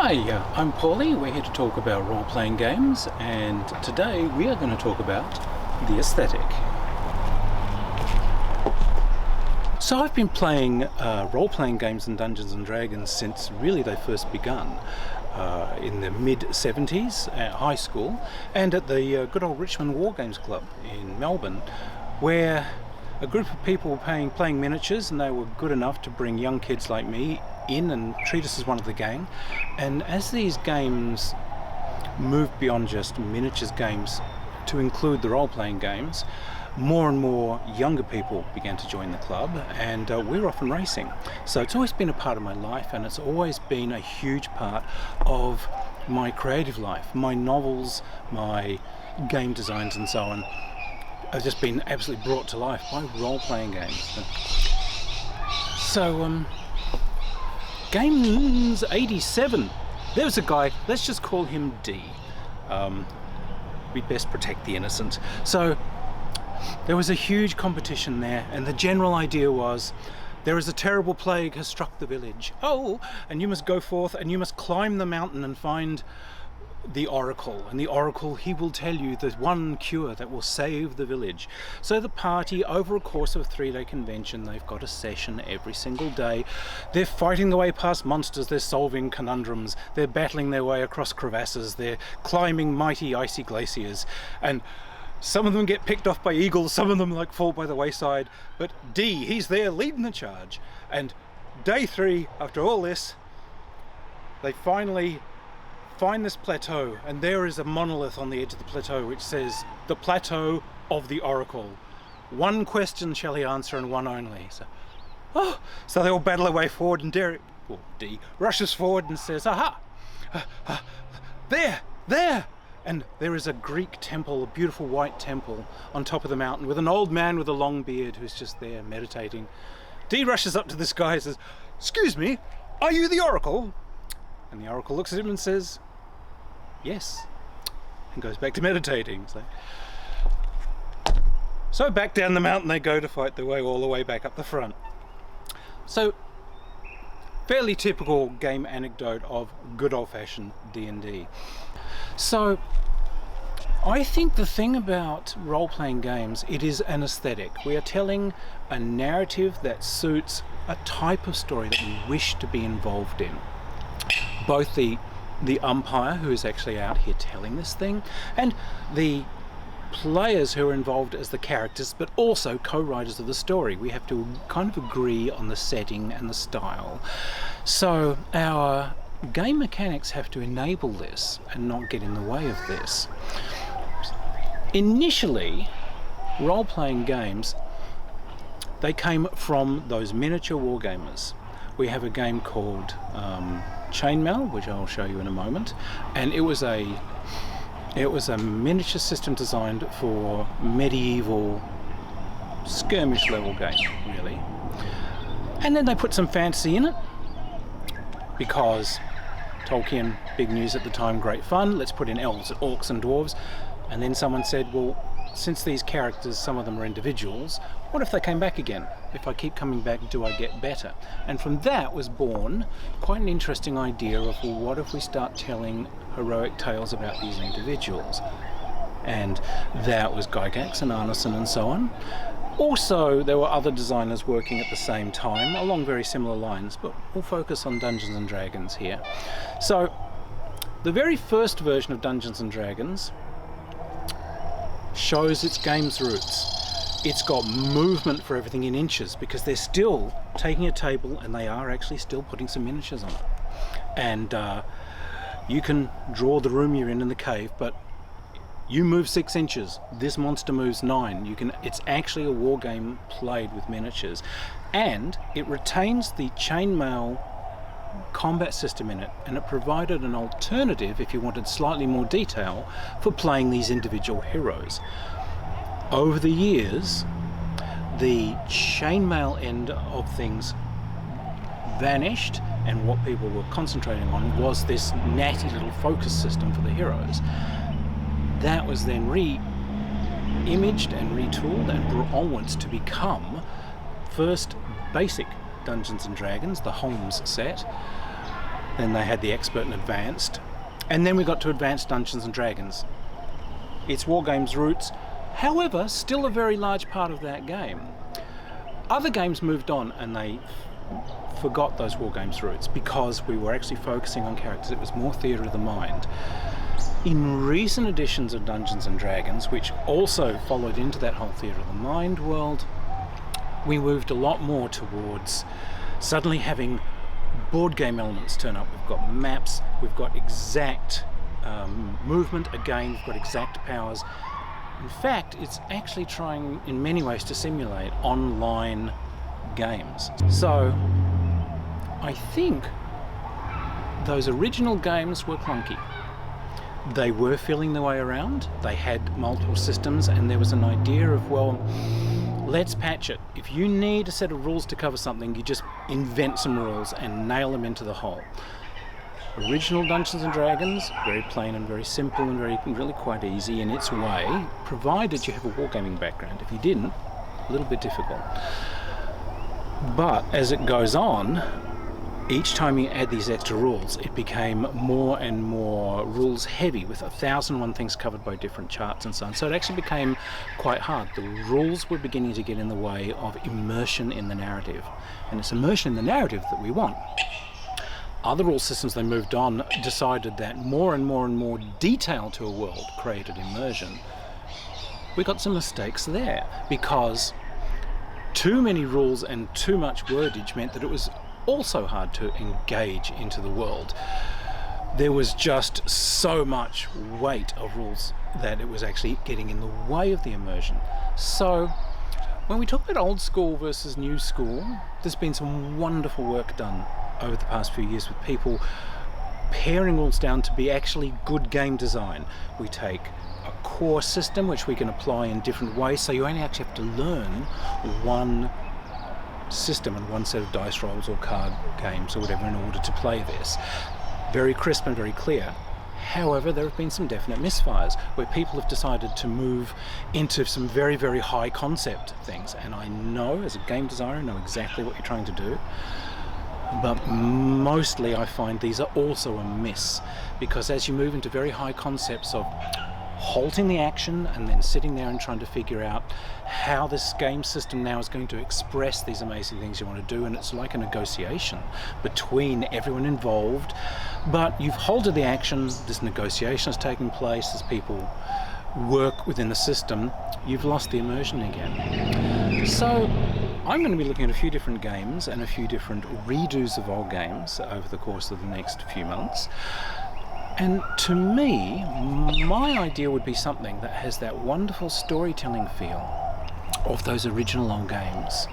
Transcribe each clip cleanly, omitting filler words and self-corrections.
Hi, I'm Paulie. We're here to talk about role-playing games, and today we are going to talk about the aesthetic. So I've been playing role-playing games in Dungeons & Dragons since really they first begun in the mid-70s at high school and at the good old Richmond War Games Club in Melbourne, where a group of people were playing miniatures, and they were good enough to bring young kids like me in and treat us as one of the gang. And as these games moved beyond just miniatures games to include the role-playing games, more and more younger people began to join the club, and we're often racing. So it's always been a part of my life, and it's always been a huge part of my creative life. My novels, my game designs and so on have just been absolutely brought to life by role-playing games. So Games 87. There was a guy, let's just call him D. We'd best protect the innocent. So there was a huge competition there, and the general idea was, there is a terrible plague has struck the village. Oh, and you must go forth and you must climb the mountain and find the oracle, and the oracle, he will tell you the one cure that will save the village. So the party, over a course of a 3-day convention, they've got a session every single day. They're fighting their way past monsters, they're solving conundrums, they're battling their way across crevasses, they're climbing mighty icy glaciers, and some of them get picked off by eagles, some of them like fall by the wayside, but D, he's there leading the charge. And day 3, after all this, they finally find this plateau, and there is a monolith on the edge of the plateau which says, the plateau of the oracle. One question shall he answer, and one only. So they all battle their way forward, and D rushes forward and says, aha, there, and there is a Greek temple, a beautiful white temple on top of the mountain with an old man with a long beard who's just there meditating. D rushes up to this guy and says, excuse me, are you the oracle? And the oracle looks at him and says, yes, and goes back to meditating. So back down the mountain they go to fight their way all the way back up the front. So, fairly typical game anecdote of good old-fashioned D&D. So, I think the thing about role-playing games, it is an aesthetic. We are telling a narrative that suits a type of story that we wish to be involved in. Both the umpire, who is actually out here telling this thing, and the players who are involved as the characters, but also co-writers of the story. We have to kind of agree on the setting and the style. So our game mechanics have to enable this and not get in the way of this. Initially, role-playing games, they came from those miniature wargamers. We have a game called Chainmail, which I'll show you in a moment, and it was a miniature system designed for medieval skirmish level game, really. And then they put some fantasy in it, because Tolkien, big news at the time, great fun, let's put in elves, orcs and dwarves. And then someone said, well, since these characters, some of them are individuals, what if they came back again? If I keep coming back, do I get better? And from that was born quite an interesting idea of, well, what if we start telling heroic tales about these individuals? And that was Gygax and Arneson and so on. Also, there were other designers working at the same time along very similar lines, but we'll focus on Dungeons & Dragons here. So, the very first version of Dungeons & Dragons shows its game's roots. It's got movement for everything in inches, because they're still taking a table and they are actually still putting some miniatures on it. And you can draw the room you're in the cave, but you move 6 inches, this monster moves 9. It's actually a war game played with miniatures. And it retains the chainmail combat system in it, and it provided an alternative, if you wanted slightly more detail, for playing these individual heroes. Over the years, the chainmail end of things vanished, and what people were concentrating on was this natty little focus system for the heroes. That was then re-imaged and retooled and brought onwards to become first basic Dungeons & Dragons, the Holmes set, Then they had the expert and advanced. And then we got to advanced Dungeons and Dragons. It's Wargames' roots, however, still a very large part of that game. Other games moved on and they forgot those Wargames' roots because we were actually focusing on characters. It was more theatre of the mind. In recent editions of Dungeons and Dragons, which also followed into that whole theatre of the mind world, we moved a lot more towards suddenly having board game elements turn up. We've got maps, we've got exact movement, again, we've got exact powers. In fact, it's actually trying in many ways to simulate online games. So I think those original games were clunky. They were feeling their way around, they had multiple systems, and there was an idea of, well, let's patch it. If you need a set of rules to cover something, you just invent some rules and nail them into the hole. Original Dungeons and Dragons, very plain and very simple and really quite easy in its way, provided you have a wargaming background. If you didn't, a little bit difficult. But as it goes on, each time you add these extra rules, it became more and more rules heavy with 1,001 things covered by different charts and so on. So it actually became quite hard. The rules were beginning to get in the way of immersion in the narrative. And it's immersion in the narrative that we want. Other rule systems, they moved on, decided that more and more detail to a world created immersion. We got some mistakes there because too many rules and too much wordage meant that it was also hard to engage into the world. There was just so much weight of rules that it was actually getting in the way of the immersion. So when we talk about old school versus new school, there's been some wonderful work done over the past few years with people paring rules down to be actually good game design. We take a core system which we can apply in different ways, so you only actually have to learn one system and one set of dice rolls or card games or whatever in order to play this. Very crisp and very clear. However, there have been some definite misfires where people have decided to move into some very, very high concept things. And I know, as a game designer, I know exactly what you're trying to do. But mostly I find these are also a miss, because as you move into very high concepts of halting the action and then sitting there and trying to figure out how this game system now is going to express these amazing things you want to do, and it's like a negotiation between everyone involved, but you've halted the action, this negotiation is taking place as people work within the system, you've lost the immersion again. So I'm going to be looking at a few different games and a few different redos of old games over the course of the next few months. And to me, my idea would be something that has that wonderful storytelling feel of those original old games,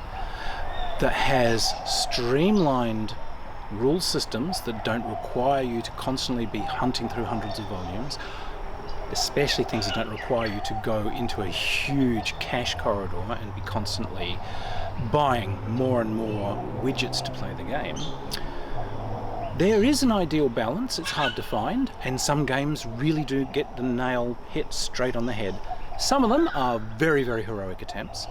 that has streamlined rule systems that don't require you to constantly be hunting through hundreds of volumes, especially things that don't require you to go into a huge cache corridor and be constantly buying more and more widgets to play the game. There is an ideal balance, it's hard to find, and some games really do get the nail hit straight on the head. Some of them are very, very heroic attempts,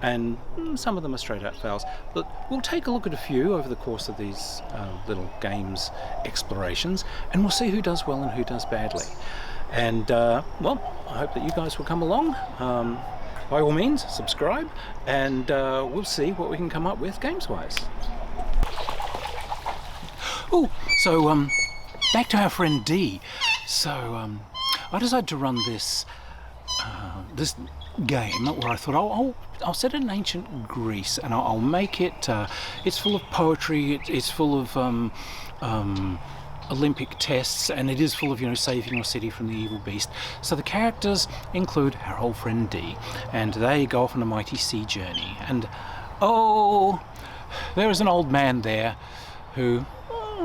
and some of them are straight out fails. But we'll take a look at a few over the course of these little games explorations, and we'll see who does well and who does badly. And well, I hope that you guys will come along. By all means, subscribe, and we'll see what we can come up with games-wise. Oh, so back to our friend D. So I decided to run this this game where I thought I'll set it in ancient Greece, and I'll make it. It's full of poetry. It's full of Olympic tests, and it is full of, saving your city from the evil beast. So the characters include our old friend D, and they go off on a mighty sea journey. And there is an old man there who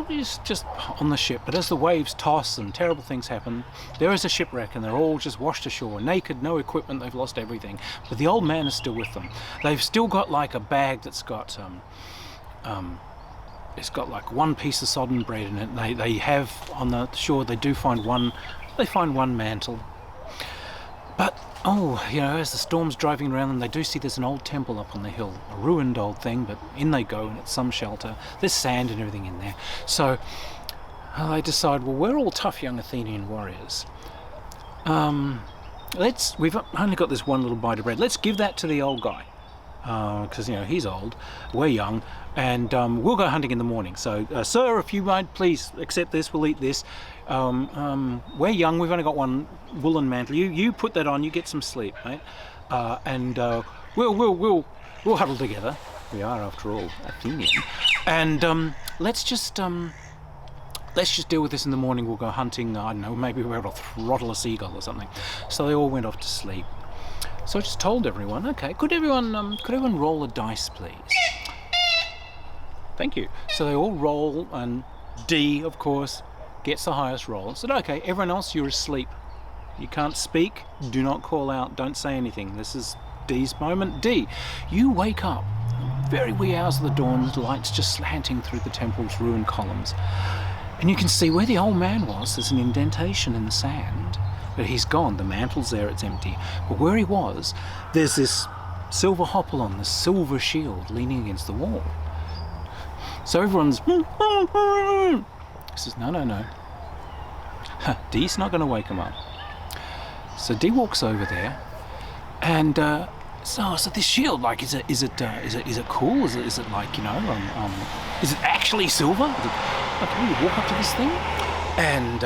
is just on the ship, but as the waves toss and terrible things happen, there is a shipwreck and they're all just washed ashore, naked, no equipment, they've lost everything. But the old man is still with them. They've still got like a bag that's got it's got like one piece of sodden bread in it. They have on the shore, they find one mantle. But as the storm's driving around them, they do see there's an old temple up on the hill, a ruined old thing, but in they go and it's some shelter. There's sand and everything in there. So they decide, well, we're all tough young Athenian warriors. We've only got this one little bite of bread. Let's give that to the old guy, because he's old, we're young, and we'll go hunting in the morning. So, sir, if you might please accept this, we'll eat this. We're young. We've only got one woolen mantle. You put that on. You get some sleep, mate. And we'll huddle together. We are, after all, Athenian. And let's just deal with this in the morning. We'll go hunting. I don't know. Maybe we're able to throttle a seagull or something. So they all went off to sleep. So I just told everyone, okay, could everyone roll a dice, please? Thank you. So they all roll, and D, of course, gets the highest roll. I said, okay, everyone else, you're asleep. You can't speak, do not call out, don't say anything. This is D's moment. D, you wake up, very wee hours of the dawn, with lights just slanting through the temple's ruined columns. And you can see where the old man was, there's an indentation in the sand. But he's gone, the mantle's there, it's empty. But where he was, there's this silver hopalon, this silver shield leaning against the wall. So everyone's... He says, no. D's not going to wake him up. So D walks over there, and so this shield, like, is it cool? Is it like, is it actually silver? Okay, you walk up to this thing, and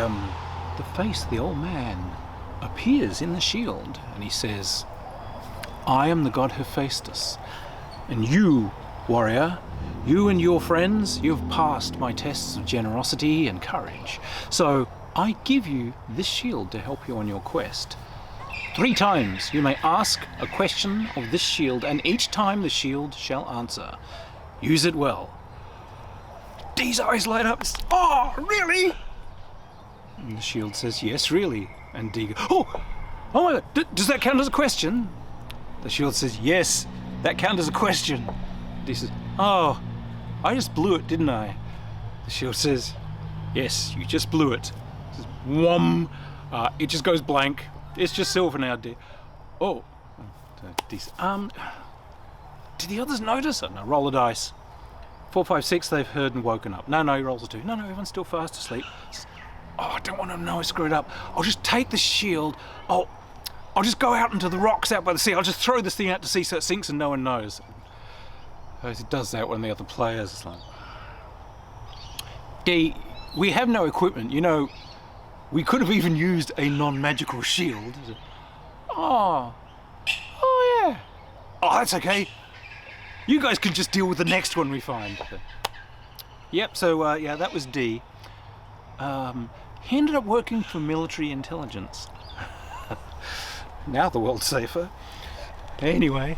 the face of the old man appears in the shield, and he says, I am the god Hephaestus, and you, warrior, you and your friends, you've passed my tests of generosity and courage. So I give you this shield to help you on your quest. 3 times you may ask a question of this shield, and each time the shield shall answer. Use it well. D's eyes light up. Oh, really? And the shield says, yes, really. And D goes, oh my God, does that count as a question? The shield says, yes, that counts as a question. D says, oh, I just blew it, didn't I? The shield says, yes, you just blew it. It says, whom. It just goes blank. It's just silver now, D. Oh. D says, did the others notice? Oh, no, roll the dice. 4, 5, 6, they've heard and woken up. No, he rolls a 2. No, everyone's still fast asleep. Oh, I don't want to know I screwed up. I'll just take the shield. I'll just go out into the rocks out by the sea. I'll just throw this thing out to sea so it sinks and no one knows. It does that when the other players. It's like, D, we have no equipment. We could have even used a non-magical shield. Oh yeah. Oh, that's okay. You guys can just deal with the next one we find. Yep. So yeah, that was D. He ended up working for military intelligence. Now the world's safer. Anyway.